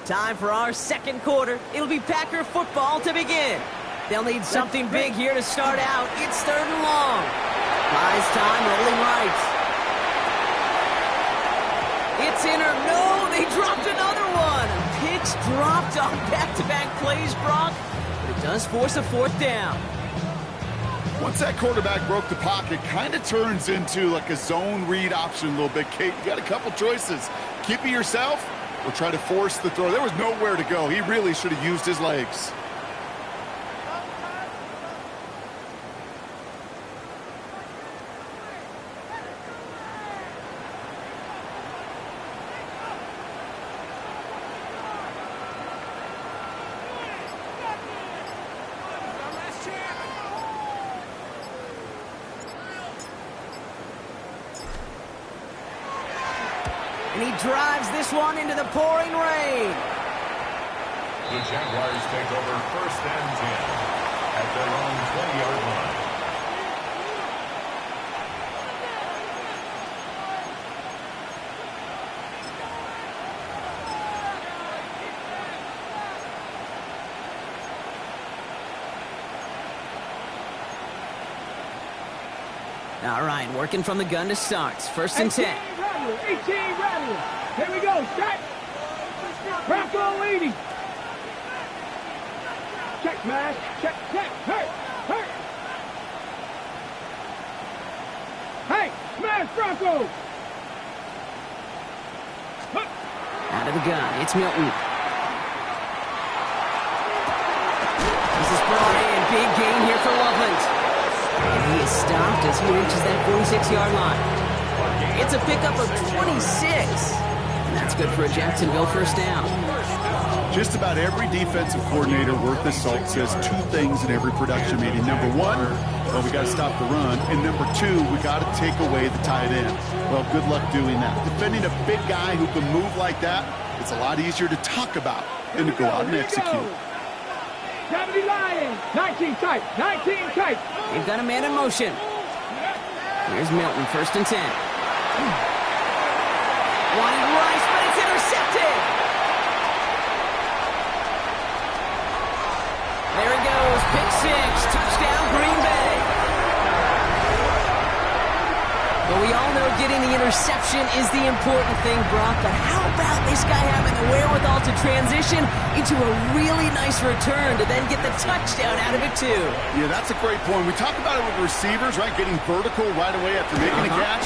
Time for our second quarter. It'll be Packer football to begin. They'll need something big here to start out. It's 3rd and long. Buys time, rolling right. It's in or no, they dropped another one. Picks dropped on back-to-back plays, Brock, but it does force a 4th down. Once that quarterback broke the pocket, kind of turns into like a zone read option a little bit. Kate, you got a couple choices. Keep it yourself or try to force the throw. There was nowhere to go. He really should have used his legs. And he drives this one into the pouring rain. The Jaguars take over 1st and 10 at their own 20-yard line. All right, working from the gun to start. 1st and 10. 18 Rattler. Here we go. Check. Bronco leading. Check, smash. Check, check. Hurt. Hurt. Hey, smash Bronco. Out of the gun, it's Milton. This is brought in. Big gain here for Loveland. And he is stopped as he reaches that 46-yard line. It's a pickup of 26. And that's good for a Jacksonville 1st down. Just about every defensive coordinator worth his salt says 2 things in every production meeting. Number 1, well, we got to stop the run. And number 2, we got to take away the tight end. Well, good luck doing that. Defending a big guy who can move like that, it's a lot easier to talk about than to go out and execute. 70 Lions. 19 tight. 19 tight. They've got a man in motion. Here's Milton, 1st and 10. Wide Rice, but it's intercepted. There he goes, pick 6, touchdown Green Bay. But we all know getting the interception is the important thing, Brock. But how about this guy having the wherewithal to transition into a really nice return to then get the touchdown out of it, too? Yeah, that's a great point. We talk about it with receivers, right? Getting vertical right away after making a catch.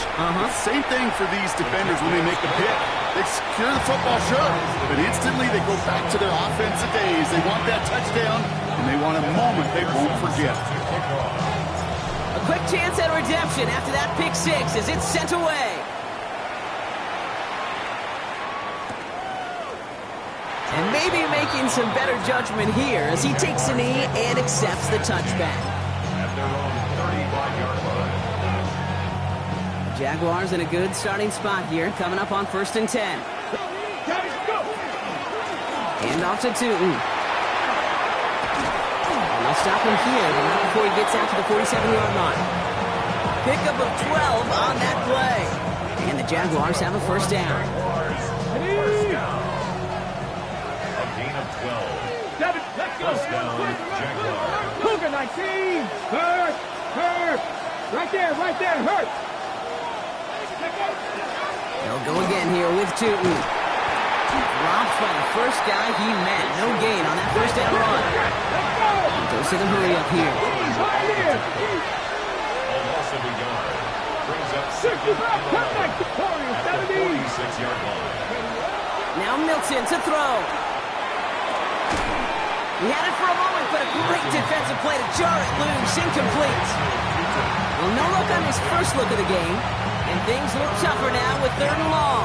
Same thing for these defenders when they make the pick. They secure the football, sure, but instantly they go back to their offensive days. They want that touchdown, and they want a moment they won't forget. A quick chance at redemption after that pick 6 as it's sent away. And maybe making some better judgment here as he takes a knee and accepts the touchback. At their own 35-yard line. Jaguars in a good starting spot here, coming up on 1st and 10. Hand off to Tootin. And they'll stop him here, but not before he gets out to the 47-yard line. Pickup of 12 on that play. And the Jaguars have a 1st down. A gain of 12. 7, let's go. 1st down, Jaguars. Cougar 19. Hurt. Hurt. Right there, hurt. They'll go again here with Tootin. Dropped by the first guy he met. No gain on that 1st down run. He goes to the hurry up here. A loss of a yard. Brings up 2nd at the 46-yard line. Now Milton to throw. He had it for a moment, but a great defensive play to jar it loose. Incomplete. Well, no look on his first look of the game. And things look tougher now with 3rd and long.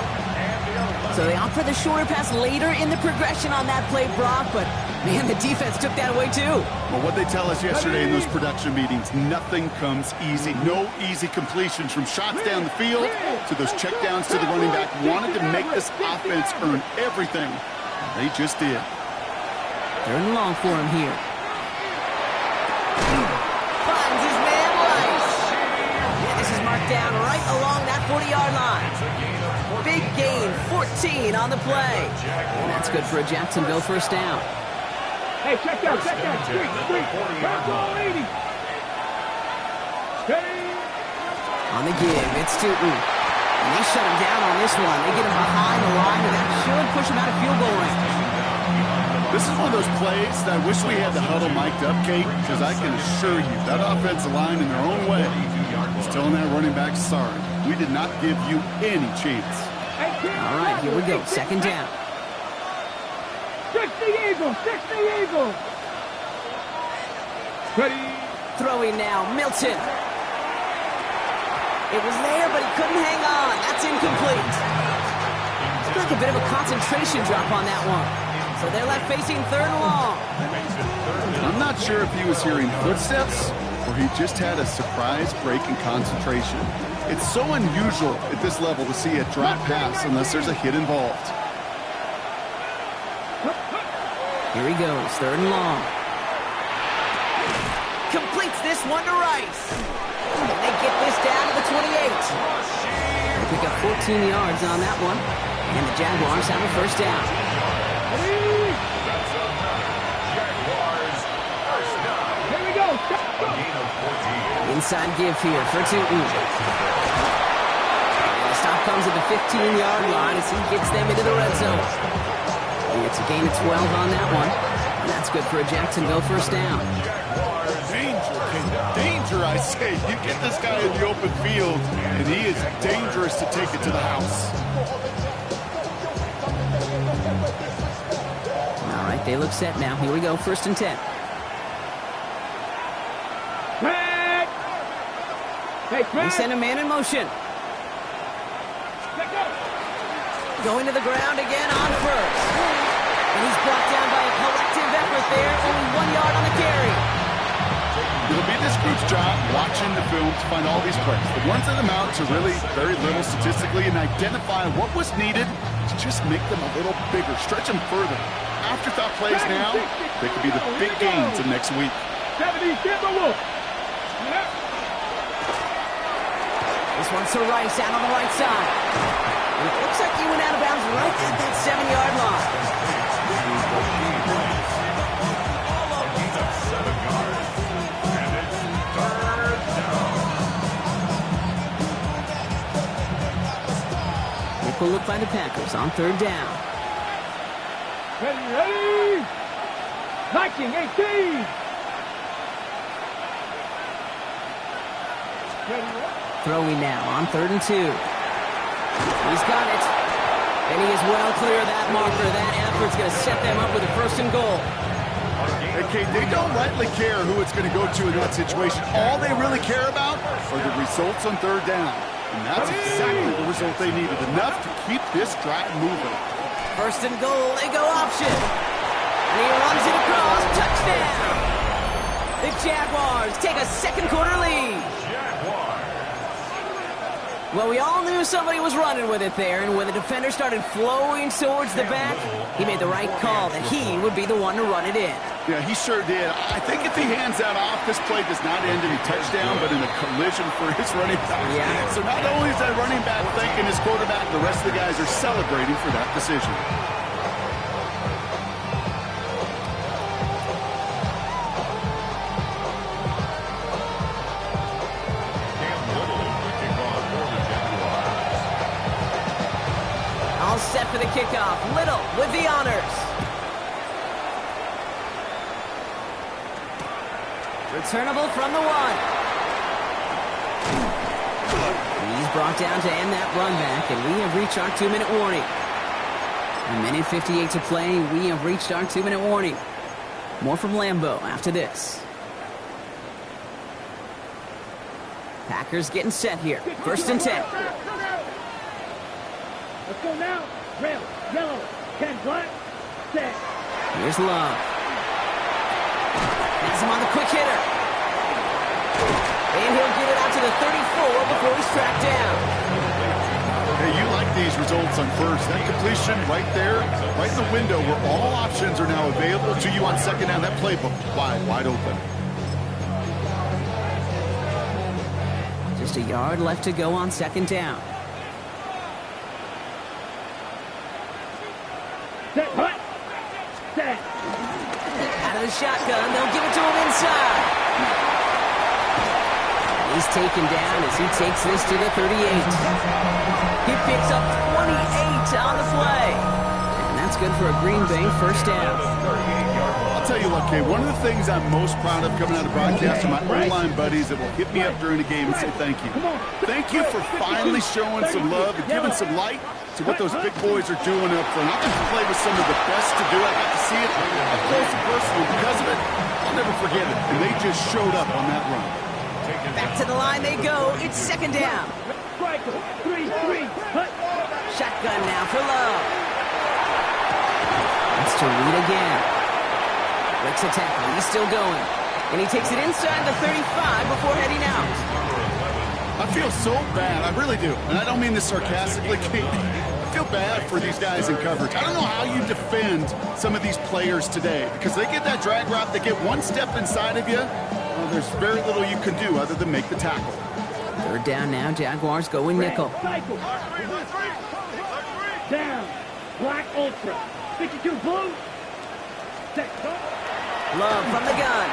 So they opt for the shorter pass later in the progression on that play, Brock. But, man, the defense took that away, too. Well, what they tell us yesterday in those production meetings, nothing comes easy. No easy completions from shots down the field to those checkdowns to the running back. Wanted to make this offense earn everything. They just did. 3rd and long for him here. Finds his man Rice. And this is marked down right along that 40-yard line. Big gain, 14 on the play. And that's good for a Jacksonville first down. Hey, check out. Street. Back on 80. Hey. On the give, it's Tootin. And they shut him down on this one. They get him behind the line, and that should push him out of field goal range. This is one of those plays that I wish we had the huddle mic'd up, Kate, because I can assure you that offensive line in their own way is telling that running back, sorry, we did not give you any chance. All right, here we go. Second down. 60 Eagles. Ready. Throwing now, Milton. It was there, but he couldn't hang on. That's incomplete. Looks like a bit of a concentration drop on that one. So they're left facing third and long. I'm not sure if he was hearing footsteps or he just had a surprise break in concentration. It's so unusual at this level to see a drop pass unless there's a hit involved. Here he goes, third and long. Completes this one to Rice. And they get this down to the 28. They pick up 14 yards on that one. And the Jaguars have a first down. Here we go. Inside give here for Tootin. And the stop comes at the 15-yard line as he gets them into the red zone. And it's a gain of 12 on that one. And that's good for a Jacksonville first down. Danger, I say. You get this guy in the open field, and he is dangerous to take it to the house. All right, they look set now. Here we go, first and 10. They send a man in motion. Going to the ground again on first. And he's brought down by a collective effort there. Only 1 yard on the carry. It'll be this group's job watching the film to find all these plays. The ones that amount to really very little statistically and identify what was needed to just make them a little bigger, stretch them further. Afterthought plays now, they could be the big gains of next week. 70, Wolf. This one's to Rice out on the right side. And it looks like he went out of bounds right at that 7-yard line. Quick look by the Packers on third down. Ready. Viking 18. Throwing now on third and 2. He's got it. And he is well clear of that marker. That effort's going to set them up with a first and goal. Okay, they don't rightly care who it's going to go to in that situation. All they really care about are the results on third down. And that's exactly the result they needed. Enough to keep this drive moving. First and goal, they go option. And he runs it across. Touchdown. The Jaguars take a second quarter lead. Well, we all knew somebody was running with it there, and when the defender started flowing towards the back, he made the right call that he would be the one to run it in. Yeah, he sure did. I think if he hands that off, this play does not end in a touchdown, but in a collision for his running back. Yeah. So not only is that running back thanking his quarterback, the rest of the guys are celebrating for that decision. All set for the kickoff. Little with the honors. Returnable from the 1. He's brought down to end that run back, and we have reached our 2-minute warning. A minute 58 to play. We have reached our 2-minute warning. More from Lambeau after this. Packers getting set here. First and 10. Let's go now. Red, yellow, 10 black, set. Here's Love. Has him on the quick hitter. And he'll get it out to the 34 before he's tracked down. Hey, you like these results on first. That completion right there, right in the window where all options are now available to you on second down. That playbook wide open. Just a yard left to go on second down. out his shotgun. They'll give it to him inside. He's taken down as he takes this to the 38. He picks up 28 on the play. And that's good for a Green Bay first down. I'll tell you what, Kay, one of the things I'm most proud of coming out of broadcast are my O-line buddies that will hit me up during the game and say thank you. Thank you for finally showing some love and giving some light to what those big boys are doing up front. I got to play with some of the best to do it. I got to see it up close and personal. Because of it, I'll never forget it. And they just showed up on that run. Back to the line they go. It's second down. Shotgun now for Love. It's to Reed again. Breaks a tackle. He's still going. And he takes it inside the 35 before heading out. I feel so bad. I really do. And I don't mean this sarcastically, Kate. I feel bad for these guys in coverage. I don't know how you defend some of these players today because they get that drag route, they get one step inside of you. Well, there's very little you can do other than make the tackle. Third down now. Jaguars going nickel. Down. Black Ultra. 52 blue. Love from the gun.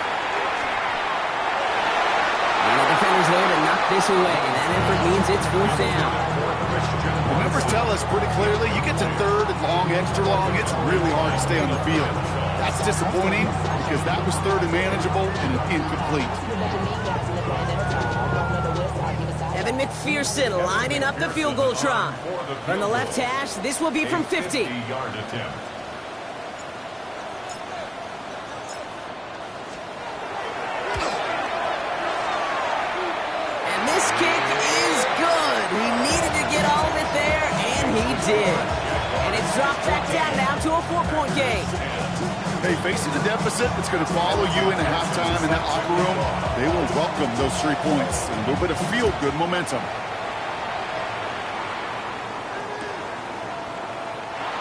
And the defender's there to knock this away. And that effort means it's fourth down. The numbers tell us pretty clearly, you get to third and long, extra long, it's really hard to stay on the field. That's disappointing because that was third and manageable and incomplete. Evan McPherson lining up the field goal try. From the left hash, this will be from 50. And this kick is good. He needed to get all of it there, and he did. And it's dropped back down now to a 4-point game. Hey, facing the deficit that's going to follow you into halftime in that locker room, they will welcome those 3 points and a little bit of feel-good momentum.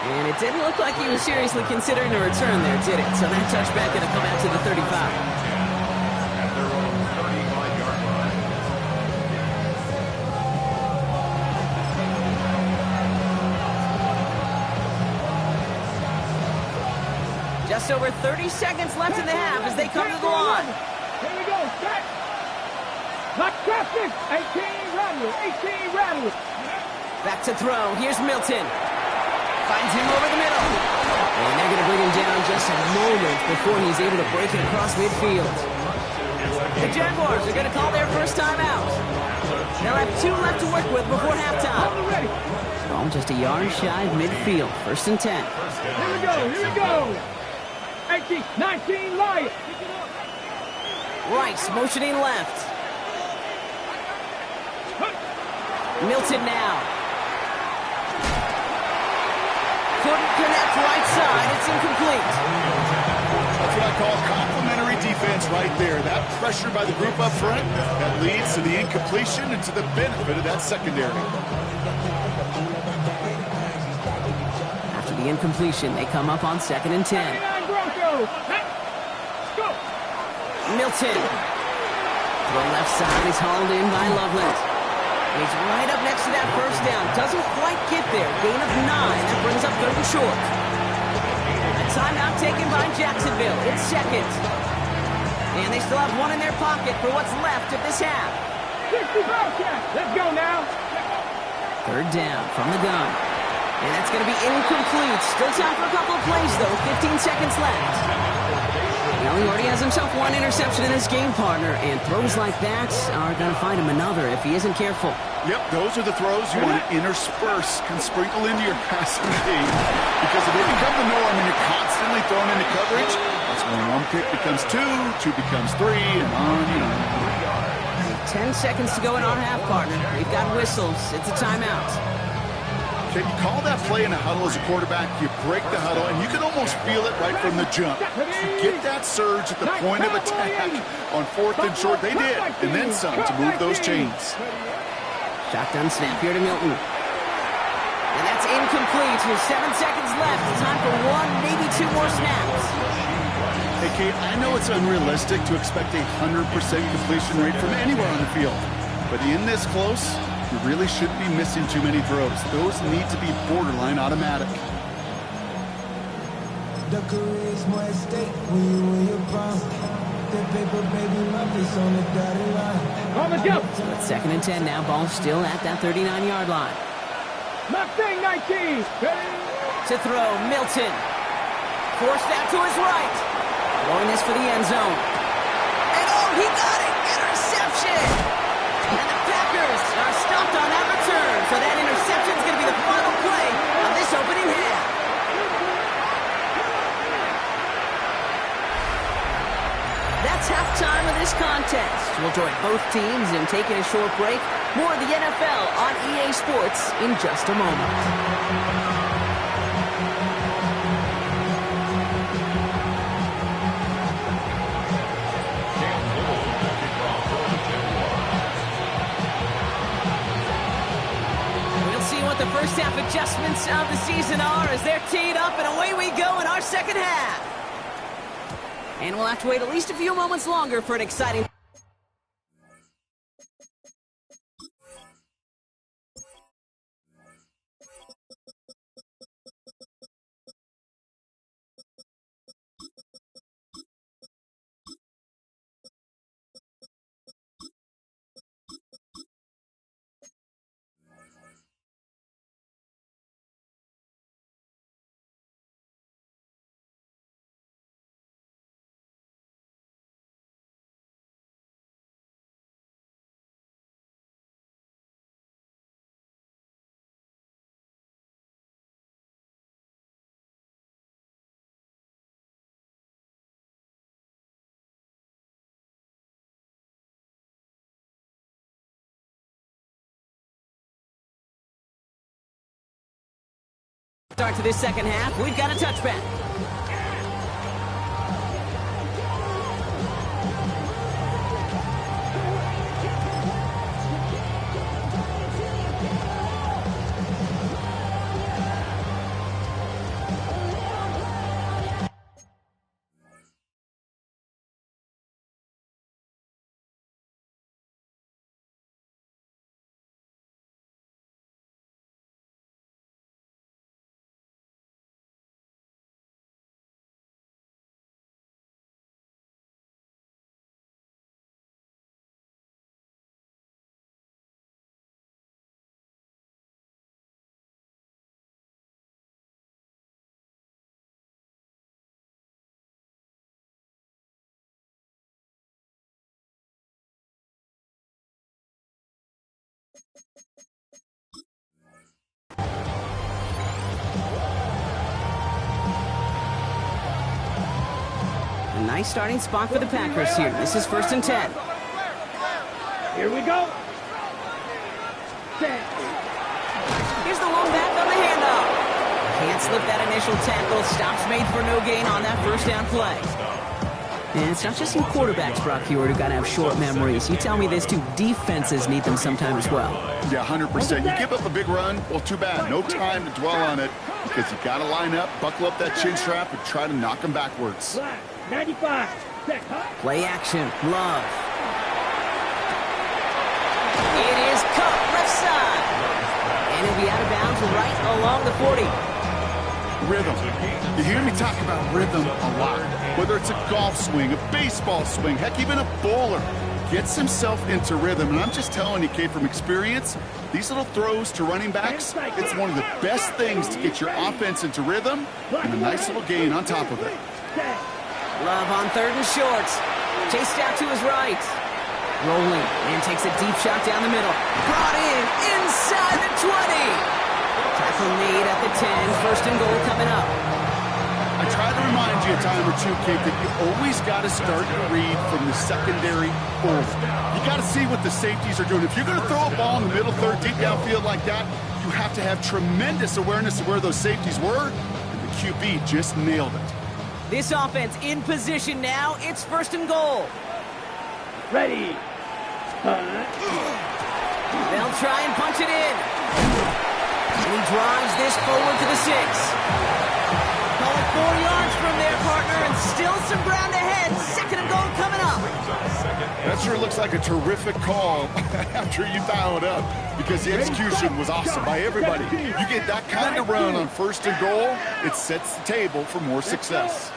And it didn't look like he was seriously considering a return there, did it? So that touchback going to come out to the 35. At their own 35-yard line. Just over 30 seconds left in the half as they come to the line. Here we go. Set. Not traffic. 18 rattle. 18 rattle. Back to throw. Here's Milton. Finds him over the middle. And they're going to bring him down just a moment before he's able to break it across midfield. The Jaguars are going to call their first time out. They'll have 2 left to work with before halftime. Ball just a yard shy of midfield. First and 10. Here we go. Here we go. 18, 19, Lions. Rice motioning left. Milton now. Couldn't connect right side. It's incomplete. That's what I call complementary defense right there. That pressure by the group up front, that leads to the incompletion and to the benefit of that secondary. After the incompletion, they come up on 2nd and 10. Milton. To the left side is hauled in by Loveland. And he's right up next to that first down. Doesn't quite get there. Gain of 9. That brings up 3rd and short. A timeout taken by Jacksonville. It's second. And they still have 1 in their pocket for what's left of this half. 60 Bobcats. Let's go now. 3rd down from the gun. And that's going to be incomplete. Still time for a couple of plays, though. 15 seconds left. Well, he already has himself 1 interception in his game, partner, and throws like that are going to find him another if he isn't careful. Yep, those are the throws you want to intersperse, can sprinkle into your passing game. Because if they become the norm and you're constantly thrown into coverage, that's when 1 pick becomes 2, 2 becomes 3, and on and on. 10 seconds to go in our half, partner. We've got whistles. It's a timeout. Can you call that play in a huddle as a quarterback? You break the huddle, and you can almost feel it right from the jump. You get that surge at the point of attack on 4th and short. They did, and then some to move those chains. Shotgun snap here to Milton. And that's incomplete with 7 seconds left. Time for 1, maybe 2 more snaps. Hey, Kate, I know it's unrealistic to expect a 100% completion rate from anywhere on the field. But in this close, you really shouldn't be missing too many throws. Those need to be borderline automatic. The career's more at stake when you win your crown. That paper, baby, my face on the dotted line. On the jump. So it's 2nd and 10 now. Ball still at that 39-yard line. Mustang 19. Ready? To throw, Milton. Forced out to his right. Throwing this for the end zone. And oh, he got it! Interception! And the Packers are stopped on that return. So that interception is going to be the final play of this opening half. That's halftime of this contest. We'll join both teams in taking a short break. More of the NFL on EA Sports in just a moment. The first half adjustments of the season are as they're teed up, and away we go in our second half. And we'll have to wait at least a few moments longer for an exciting... Start to this second half, we've got a touchback. A nice starting spot for the Packers here. This is 1st and 10. Here we go. 10. Here's the long back on the handoff. Can't slip that initial tackle. Stops made for no gain on that first down play. And it's not just some quarterbacks, Brock Huard, who got to have short memories. You tell me this too, defenses need them sometime as well. Yeah, 100%. You give up a big run, well, too bad. No time to dwell on it because you got to line up, buckle up that chin strap, and try to knock them backwards. 95. Play action. Love. It is cut left side. And he'll be out of bounds right along the 40. Rhythm. You hear me talk about rhythm a lot. Whether it's a golf swing, a baseball swing, heck, even a bowler gets himself into rhythm. And I'm just telling you, Kate, from experience, these little throws to running backs, it's one of the best things to get your offense into rhythm and a nice little gain on top of it. Love on 3rd and shorts. Chased out to his right. Rolling and takes a deep shot down the middle. Brought in inside the 20. Tackle made at the 10. 1st and goal coming up. I try to remind you a time or two, Kate, that you always got to start your read from the secondary forward. You got to see what the safeties are doing. If you're going to throw a ball in the middle third, deep downfield like that, you have to have tremendous awareness of where those safeties were, and the QB just nailed it. This offense in position now. It's 1st and goal. Ready. They'll try and punch it in. And he drives this forward to the 6. Call it 4 yards from their partner, and still some ground ahead. 2nd and goal coming up. That's sure looks like a terrific call after you dial it up, because the execution was awesome by everybody. You get that kind of run on 1st and goal, it sets the table for more success.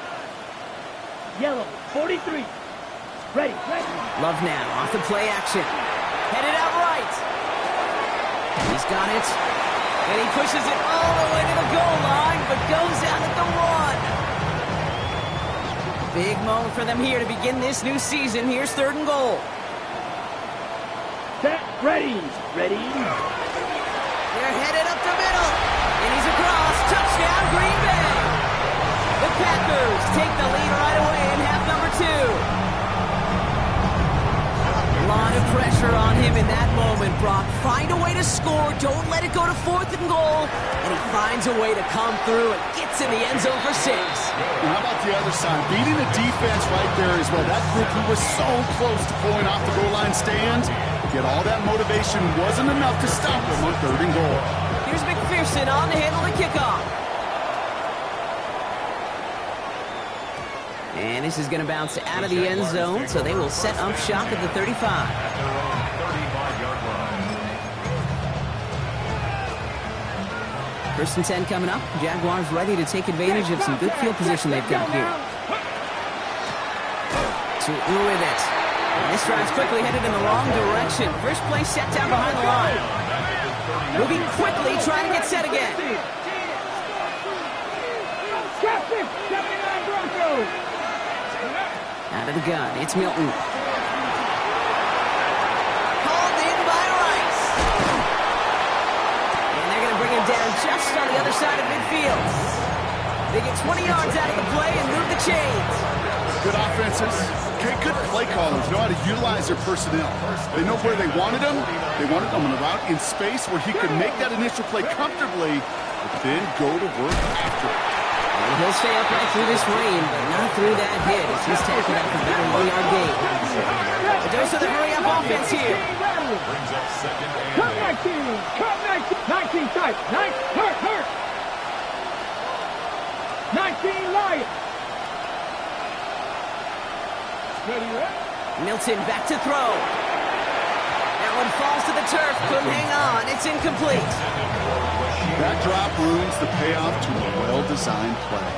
Yellow, 43. Ready. Love now, off the play action. Headed out right. He's got it. And he pushes it all the way to the goal line, but goes out at the 1. Big moment for them here to begin this new season. Here's 3rd and goal. Set, ready. They're headed up the middle. And he's across. Touchdown, Green Bay. The Packers take the lead right away in half number 2. A lot of pressure on him in that moment, Brock. Find a way to score. Don't let it go to 4th and goal. And he finds a way to come through and gets in the end zone for 6. And how about the other side? Beating the defense right there as well. That group who was so close to pulling off the goal line stand, yet all that motivation wasn't enough to stop them on 3rd and goal. Here's McPherson on to handle the kickoff. And this is going to bounce out of the end zone, so they will set up shop at the 35. At their own 35-yard line. 1st and 10 coming up. Jaguars ready to take advantage of some good field position they've got here. To with it. And this drive's quickly headed in the wrong direction. First play set down behind the line. Moving quickly, trying to get set again. Captain, 79 Broncos. Out of the gun, it's Milton. Called in by Rice. And they're going to bring him down just on the other side of midfield. They get 20 yards out of the play and move the chains. Good offenses. Okay, good play callers know how to utilize their personnel. They know where they wanted them. They wanted them on a route in space where he could make that initial play comfortably, but then go to work after it. And he'll stay upright through this rain, but not through that hit as he's tackled out for about a 1-yard gain. A dose of the hurry-up offense here. Brings up 2nd and Cut 19. 19 tight. 9, hurt. 19 Lions. Ready? Milton back to throw. That one falls to the turf. Couldn't hang on. It's incomplete. That drop ruins the payoff to a well-designed play.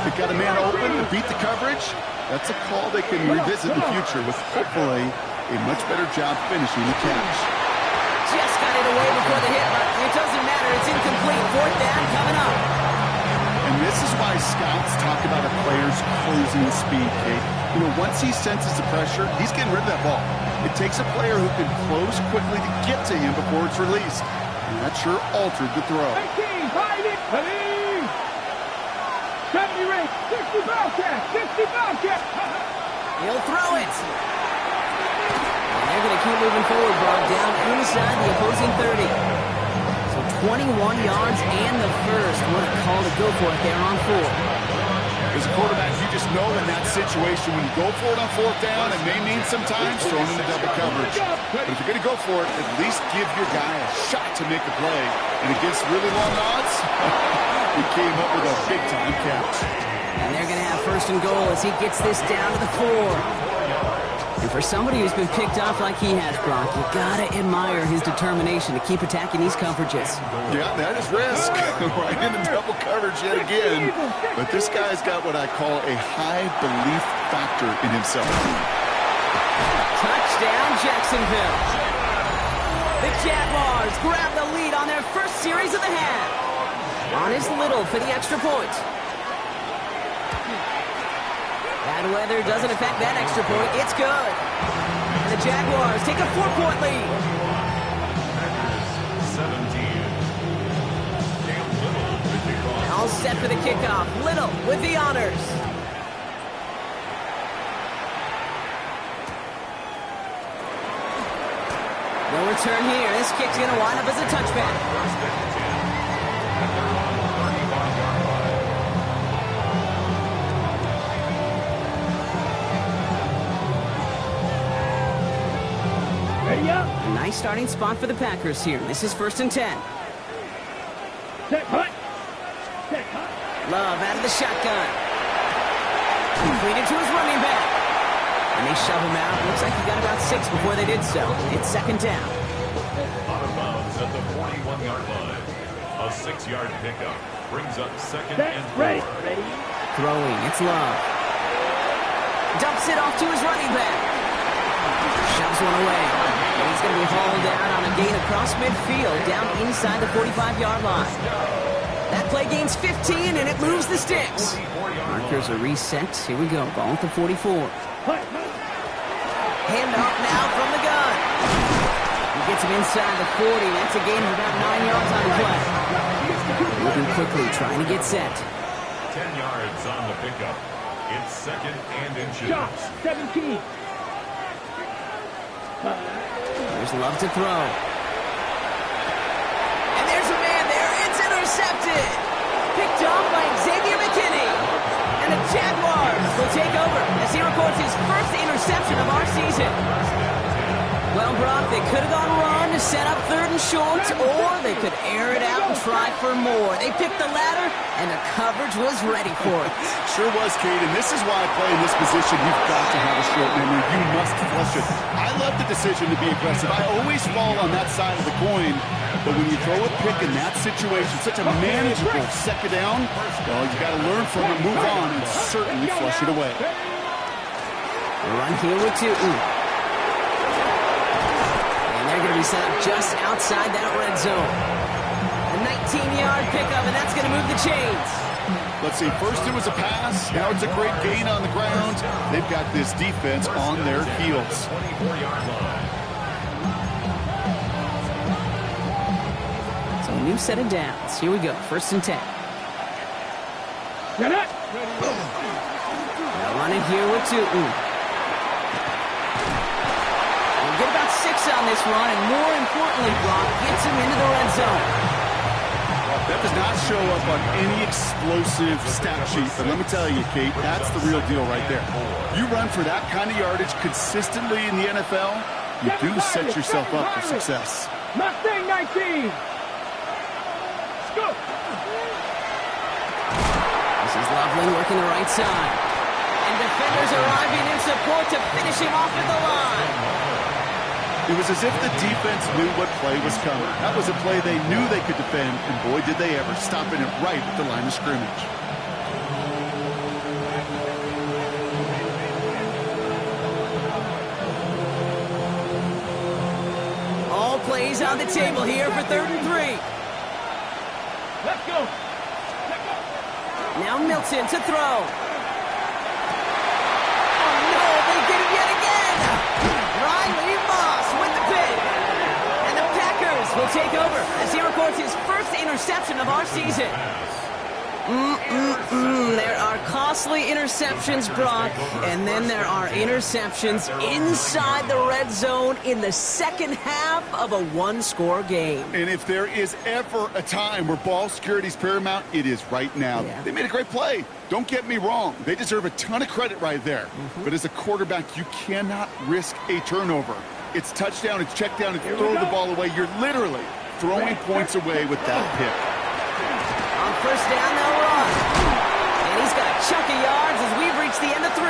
They got a man open to beat the coverage. That's a call they can revisit in the future with hopefully a much better job finishing the catch. Just got it away before the hit, but it doesn't matter. It's incomplete. 4th down coming up. And this is why scouts talk about a player's closing speed, Kate. You know, once he senses the pressure, he's getting rid of that ball. It takes a player who can close quickly to get to him before it's released. And that sure altered the throw. 19, hide it. Ready? 70 rate. 60 Bobcat. 60 Bobcat. He'll throw it. And they're going to keep moving forward, Brock, down inside the opposing 30. So 21 yards and the first. What a call to go for it there on 4. As a quarterback, you just know in that situation, when you go for it on 4th down, it may mean sometimes throwing into double coverage. But if you're going to go for it, at least give your guy a shot to make a play. And against really long odds, he came up with a big-time catch. And they're going to have 1st and goal as he gets this down to the 4. And for somebody who's been picked off like he has, Brock, you got to admire his determination to keep attacking these coverages. Yeah, that is risk. Right into double coverage yet again. But this guy's got what I call a high belief factor in himself. Touchdown, Jacksonville. The Jaguars grab the lead on their first series of the half. On is Little for the extra point. Bad weather doesn't affect that extra point. It's good. And the Jaguars take a 4-point lead. 17. Cam Little with the cross. All set for the kickoff. Little with the honors. No return here. This kick's going to wind up as a touchback. 1st and 10. At their own 35-yard line. Ready up. A nice starting spot for the Packers here. This is 1st and 10. Set hut. Set hut. Love out of the shotgun. Completed to his running back. And they shove him out. Looks like he got about 6 before they did so. It's second down. Out of bounds at the 41-yard line. A 6-yard pickup brings up second and 4. Ready. Throwing. It's Love. Dumps it off to his running back. Shoves one away. And he's going to be hauled down on a gain across midfield, down inside the 45-yard line. That play gains 15, and it moves the sticks. Markers are reset. Here we go. Ball at the 44. Hand off now from the gun. He gets him inside the 40. That's a gain of about 9 yards on the play. Moving quickly, trying to get set. 10 yards on the pickup. It's second and inches. Shot 17. There's Love to throw. And there's a man there. It's intercepted. Picked off by Xavier McKinney. And the Jaguars will take over as he records his first interception of our season. Well, Brock, they could have gone run to set up 3rd and short, or they could air it out and try for more. They picked the latter, and the coverage was ready for it. Sure was, Kate, and this is why I play in this position. You've got to have a short memory. You must flush it. I love the decision to be aggressive. I always fall on that side of the coin, but when you throw a pick in that situation, such a manageable second down, well, you got to learn from it, move on, and certainly flush it away. Run here with 2. They're going to be set up just outside that red zone. A 19-yard pickup, and that's going to move the chains. Let's see, first it was a pass, now it's a great gain on the ground. They've got this defense on their heels. 24-yard line. So a new set of downs. Here we go, 1st and 10. Get it. They'll run it here with 2. Get about 6 on this run, and more importantly, Brock gets him into the red zone. That does not show up on any explosive stat sheet, but let me tell you, Kate, that's the real deal right there. You run for that kind of yardage consistently in the NFL, you do set yourself up for success. Mustang 19. Go. This is Loveland working the right side. And defenders arriving in support to finish him off at the line. It was as if the defense knew what play was coming. That was a play they knew they could defend, and boy, did they ever, stopping it right at the line of scrimmage. All plays on the table here for 3rd and 3. Let's go. Now Milton to throw. Oh, no, they did it yet again. Riley Moss with the pick. And the Packers will take over as he records his first interception of our season. There are costly interceptions, Brock, and then there are interceptions inside the red zone in the second half of a 1-score game. And if there is ever a time where ball security is paramount, it is right now. Yeah. They made a great play. Don't get me wrong. They deserve a ton of credit right there. But as a quarterback, you cannot risk a turnover. It's touchdown, it's check down, it's throw the ball away. You're literally throwing points away with that pick. On 1st down, they'll run. And he's got a chunk of yards as we've reached the end of 3.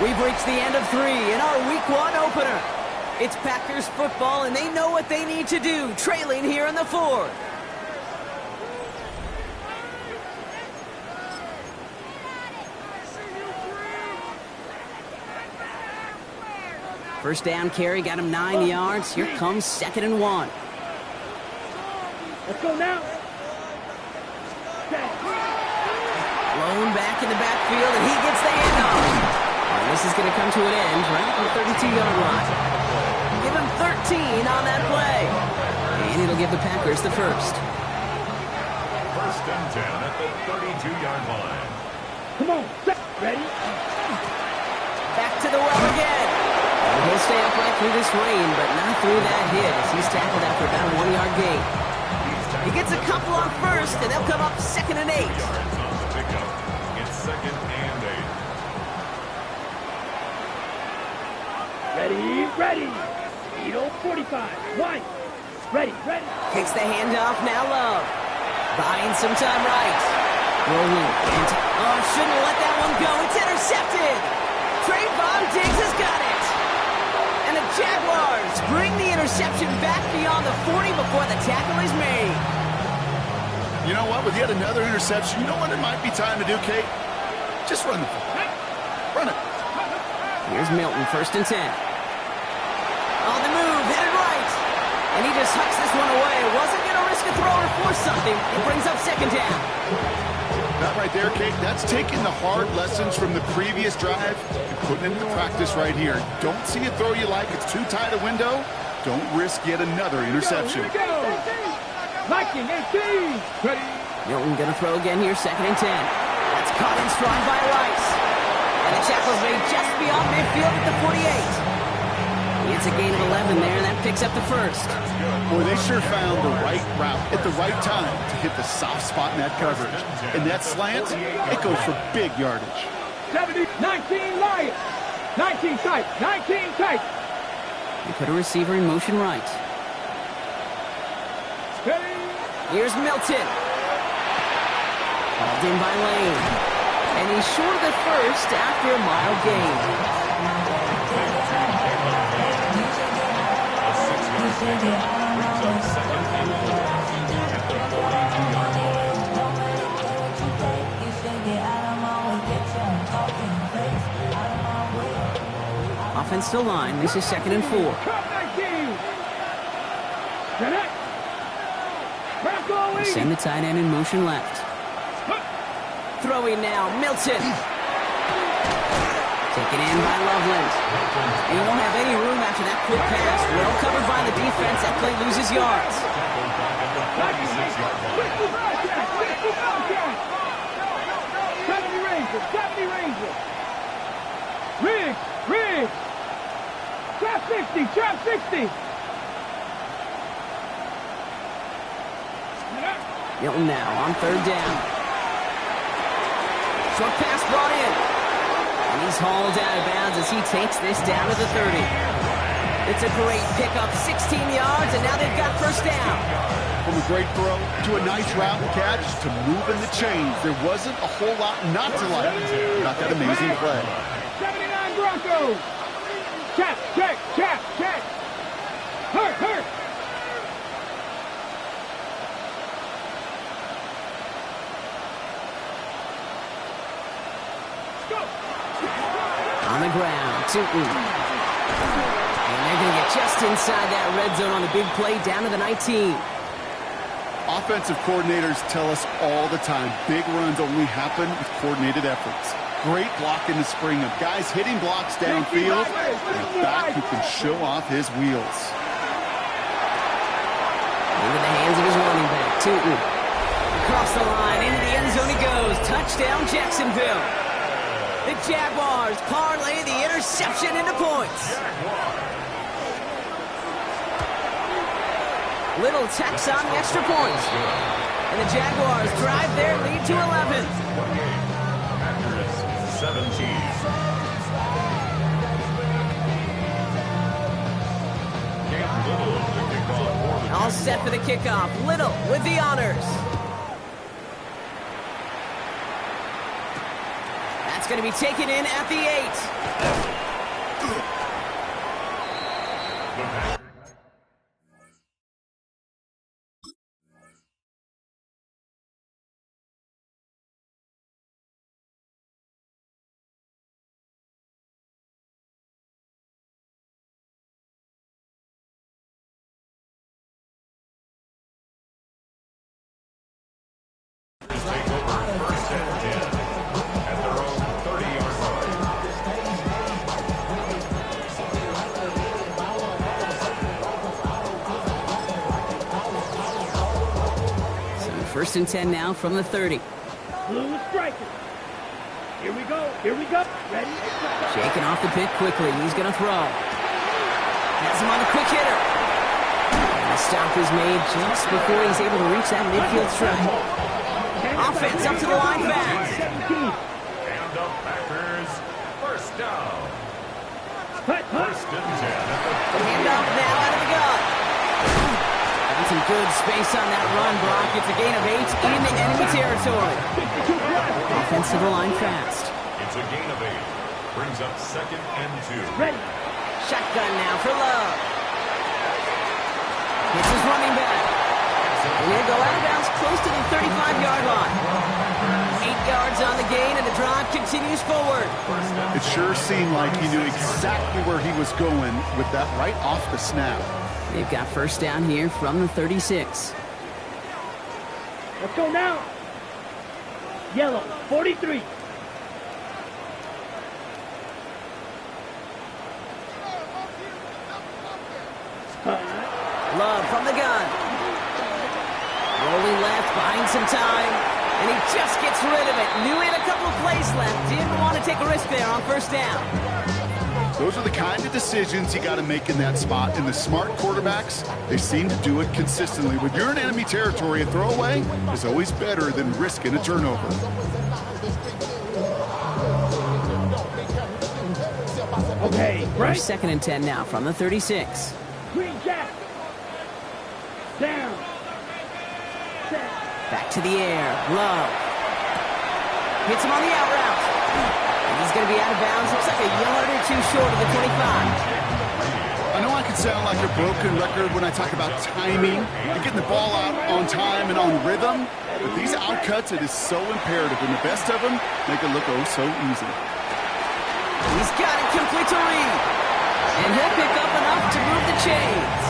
We've reached the end of 3 in our Week 1 opener. It's Packers football, and they know what they need to do, trailing here in the 4th. First down carry got him 9 yards. Here comes 2nd and 1. Let's go now. Blown back in the backfield, and he gets the handoff. And this is going to come to an end right at the 32-yard line. Give him 13 on that play. And it'll give the Packers the first. 1st and 10 at the 32-yard line. Come on. Ready? Back to the well again. And he'll stay upright through this rain, but not through that hit as he's tackled after about a 1-yard gain. He gets a couple on 1st, and they'll come up 2nd and 8. Yards on the pickup. It's 2nd and 8. Ready. Edo 45. White. Ready. Takes the handoff, now Love. Buying some time right. Rolling. Shouldn't have let that one go. It's intercepted. Trayvon reception back beyond the 40 before the tackle is made. You know what? With yet another interception, you know what it might be time to do, Kate? Just run the ball. Run it. Here's Milton, 1st and 10. On the move, headed right. And he just hucks this one away. Wasn't going to risk a throw or force something. It brings up 2nd down. That right there, Kate, that's taking the hard lessons from the previous drive and putting it into practice right here. Don't see a throw you like. It's too tight a window. Don't risk yet another interception. Here we go. Liking 18. Ready. Milton going to throw again here, 2nd and 10. That's caught in stride by Rice. And the tackle's made just beyond midfield at the 48. It's a gain of 11 there, and that picks up the 1st. Boy, they sure found the right route at the right time to hit the soft spot in that coverage. And that slant, it goes for big yardage. 70, 19 Lions. 19 tight, 19 tight. They put a receiver in motion right. Ready. Here's Milton. Hauled in by Lane. And he's short of the 1st after a mild gain. Offensive line, this is 2nd and 4. They send the tight end in motion left. Throwing now, Milton. Taken in by Loveland. And he won't have any room after that quick pass. Well covered by the defense. That play loses yards. 70 Rangers, 70 Rangers. Riggs. Trap 60. Milton now on 3rd down. Short pass brought in. And he's hauled out of bounds as he takes this down to the 30. It's a great pickup, 16 yards, and now they've got 1st down. From a great throw to a nice route and catch to moving the chains. There wasn't a whole lot not to like about that amazing play. 79 Broncos. Check. Hurt. On the ground, Tootin. And they're going to get just inside that red zone on the big play down to the 19. Offensive coordinators tell us all the time, big runs only happen with coordinated efforts. Great block in the spring of guys hitting blocks downfield and a back who can show off his wheels. Into the hands of his running back, Tootin. Across the line, into the end zone he goes. Touchdown, Jacksonville. The Jaguars parlay the interception into points. Little tacks on the extra point. And the Jaguars drive their lead to 11. 17. All set for the kickoff. Little with the honors. That's going to be taken in at the 8. First and 10 now from the 30. Blue striker. Here we go. Ready? Shaking off the pick quickly. He's going to throw. Has him on the quick hitter. And the stop is made just before he's able to reach that midfield strike. Offense up to the line fast. And the Packers, 1st down. 1st and 10. Handoff now out of the gun. Some good space on that run, Brock. It's a gain of 8 in the enemy territory. Offensive line fast. It's a gain of 8. Brings up 2nd and 2. Ready. Shotgun now for Love. It's his running back. And he'll go out of bounds close to the 35-yard line. 8 yards on the gain, and the drive continues forward. It sure seemed like he knew exactly where he was going with that right off the snap. They've got first down here from the 36. Let's go now. Yellow, 43. Love from the gun. Rolling left, buying some time, and he just gets rid of it. Knew he had a couple of plays left. Didn't want to take a risk there on first down. Those are the kind of decisions you got to make in that spot. And the smart quarterbacks, they seem to do it consistently. When you're in enemy territory, a throwaway is always better than risking a turnover. Okay, right. First, 2nd and 10 now from the 36. Green jack. Down. Set. Back to the air. Love. Hits him on the out route. And he's going to be out of bounds. Looks like a yard or two short of the 25. I know I can sound like a broken record when I talk about timing and getting the ball out on time and on rhythm, but these outcuts, it is so imperative, and the best of them make it look oh so easy. He's got it complete to Reed. And he'll pick up enough to move the chains.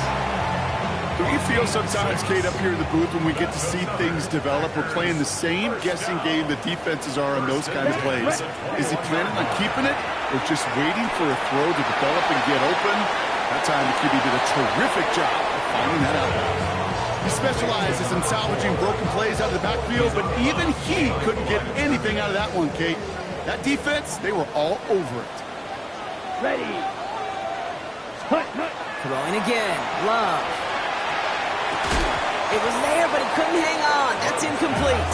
Don't you feel sometimes, Kate, up here in the booth when we get to see things develop? We're playing the same guessing game the defenses are on those kind of plays. Is he planning on keeping it or just waiting for a throw to develop and get open? That time the QB did a terrific job of finding that out. He specializes in salvaging broken plays out of the backfield, but even he couldn't get anything out of that one, Kate. That defense, they were all over it. Ready. Hut, hut. Throwing again. Love. It was there, but he couldn't hang on. That's incomplete.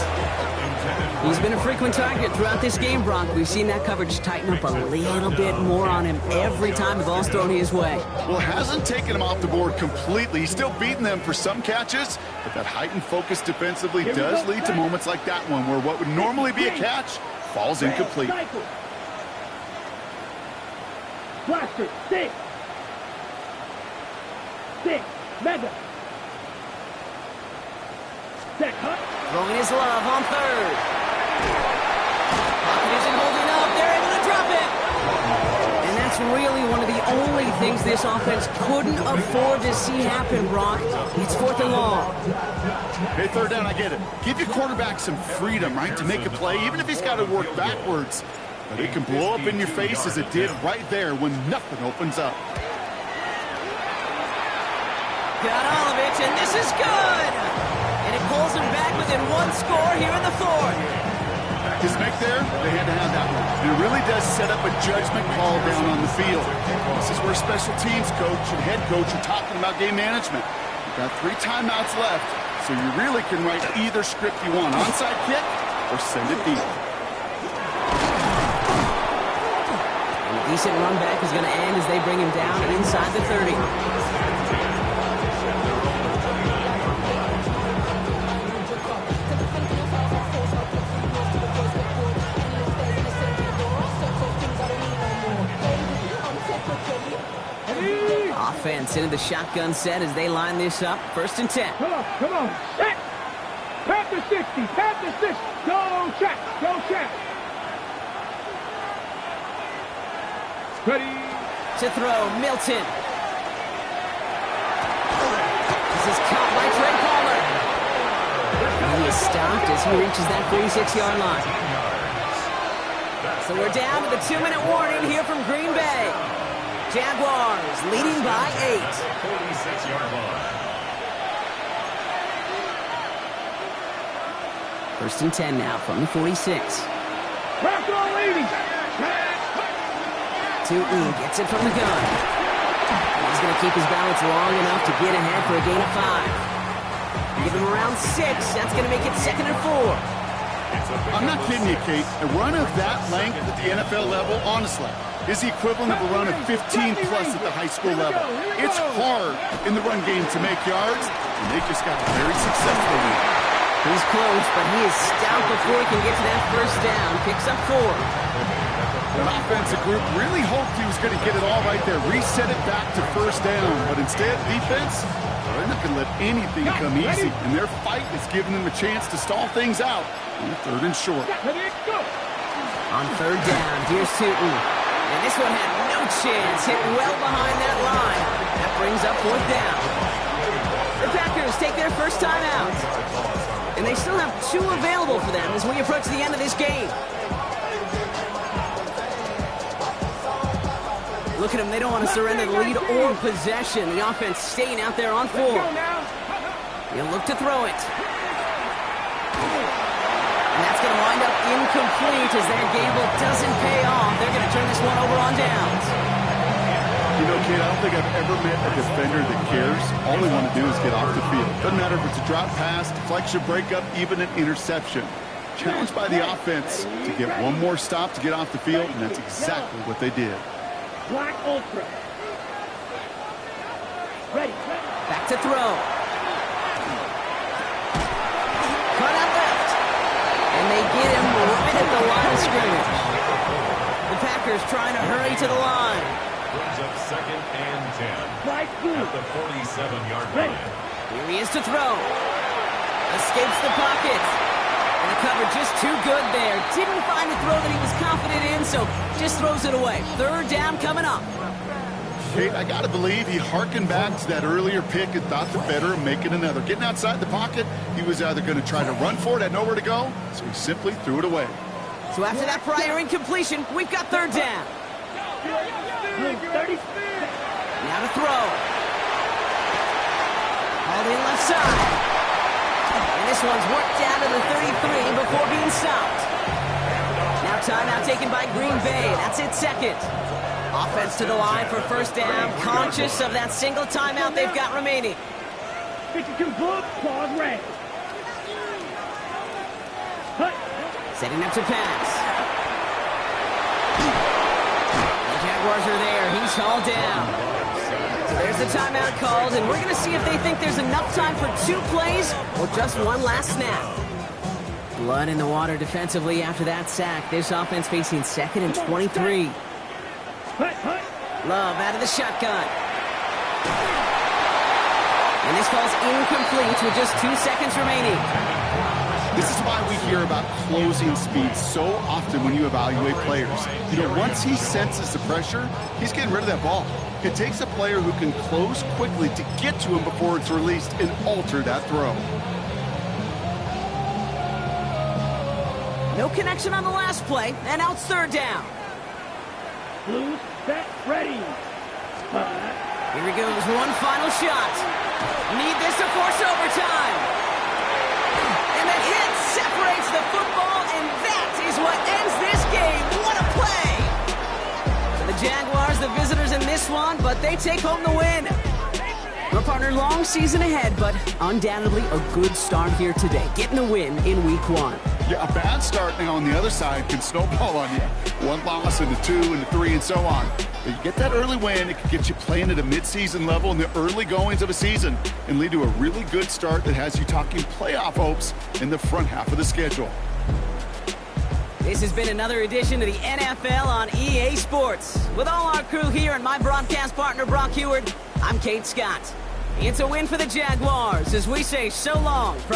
He's been a frequent target throughout this game, Bronk. We've seen that coverage tighten up a little bit more on him every time the ball's thrown his way. Well, it hasn't taken him off the board completely. He's still beating them for some catches, but that heightened focus defensively does lead to moments like that one where what would normally be a catch falls incomplete. Blaster, 6. 6. Mega. Set, hut. Throwing his love on third. Pocket isn't holding up. They're able to drop it. And that's really one of the only things this offense couldn't afford to see happen, Brock. It's 4th and long. Hey, 3rd down, I get it. Give your quarterback some freedom, right, to make a play, even if he's got to work backwards. But it can blow up in your face as it did right there when nothing opens up. Got Olovich, and this is good. And it pulls him back within 1 score here in the 4th. His make there, they had to have that one. And it really does set up a judgment call down on the field. This is where special teams coach and head coach are talking about game management. You've got 3 timeouts left, so you really can write either script you want. Onside kick or send it deep. And a decent run back is going to end as they bring him down inside the 30. Offense into the shotgun set as they line this up. 1st and 10. Come on, come on. Set. Panther 60, Panther 60. Go check, go check. Ready. To throw, Milton. This is caught by Trey Palmer. And he is stopped as he reaches that 46-yard line. So we're down to the 2-minute warning here from Green Bay. Jaguars leading by 8. 46-yard line. 1st and 10 now from the 46. Rock on, ladies. Tootin gets it from the gun. He's going to keep his balance long enough to get ahead for a gain of 5. Give him around 6. That's going to make it 2nd and 4. I'm not kidding you, Kate. A run of that length at the NFL level, honestly, is the equivalent of a run of 15-plus at the high school level. It's hard in the run game to make yards, and they just got very successful with it. He's close, but he is stout before he can get to that 1st down. Picks up 4. That offensive group really hoped he was going to get it all right there, reset it back to first down. But instead, defense, they're not going to let anything come easy. And their fight is giving them a chance to stall things out on 3rd and short. On 3rd down, here's Tootin. And this one had no chance. Hit well behind that line. That brings up 4th down. The Packers take their first time out. And they still have 2 available for them as we approach the end of this game. Look at them. They don't want to surrender the lead or possession. The offense staying out there on 4. He'll look to throw it. And that's going to wind up incomplete as that gamble doesn't pay off. They're going to turn this one over on downs. You know, kid, I don't think I've ever met a defender that cares. All they want to do is get off the field. Doesn't matter if it's a drop pass, deflection, breakup, even an interception. Challenged by the offense to get one more stop to get off the field, and that's exactly what they did. Black Ultra. Ready. Back to throw. Cut out left. And they get him right at the line of scrimmage. The Packers trying to hurry to the line. Brings up 2nd and 10. At the 47-yard line. Here he is to throw. Escapes the pocket. And the cover just too good there. Didn't find a throw that he was confident in, so just throws it away. 3rd down coming up. Kate, I got to believe he hearkened back to that earlier pick and thought the better of making another. Getting outside the pocket, he was either going to try to run for it, had nowhere to go, so he simply threw it away. So after that prior incompletion, we've got 3rd down. 30 Now to throw. Hauled in left side. And this one's worked down to the 33 before being stopped. Now timeout taken by Green Bay. That's it, 2nd. Offense to the line for 1st down. Conscious of that single timeout they've got remaining. 52 book, pause red. Setting up to pass. The Jaguars are there. He's hauled down. So there's the timeout called, and we're going to see if they think there's enough time for 2 plays or just one last snap. Blood in the water defensively after that sack. This offense facing 2nd and 23. Love out of the shotgun. And this falls incomplete with just 2 seconds remaining. This is why we hear about closing speed so often when you evaluate players. You know, once he senses the pressure, he's getting rid of that ball. It takes a player who can close quickly to get to him before it's released and alter that throw. No connection on the last play, and now it's 3rd down. Blue, set, ready. Here he goes, one final shot. Need this to force overtime. And the hit separates the football, and that is what ends this game. What a play! So the Jaguars, the visitors in this one, but they take home the win. Our partner, long season ahead, but undoubtedly a good start here today, getting the win in Week 1. Yeah, a bad start now on the other side can snowball on you. 1 loss into 2 into 3 and so on. But you get that early win, it can get you playing at a midseason level in the early goings of a season and lead to a really good start that has you talking playoff hopes in the front half of the schedule. This has been another edition of the NFL on EA Sports. With all our crew here and my broadcast partner, Brock Heward, I'm Kate Scott. It's a win for the Jaguars as we say so long from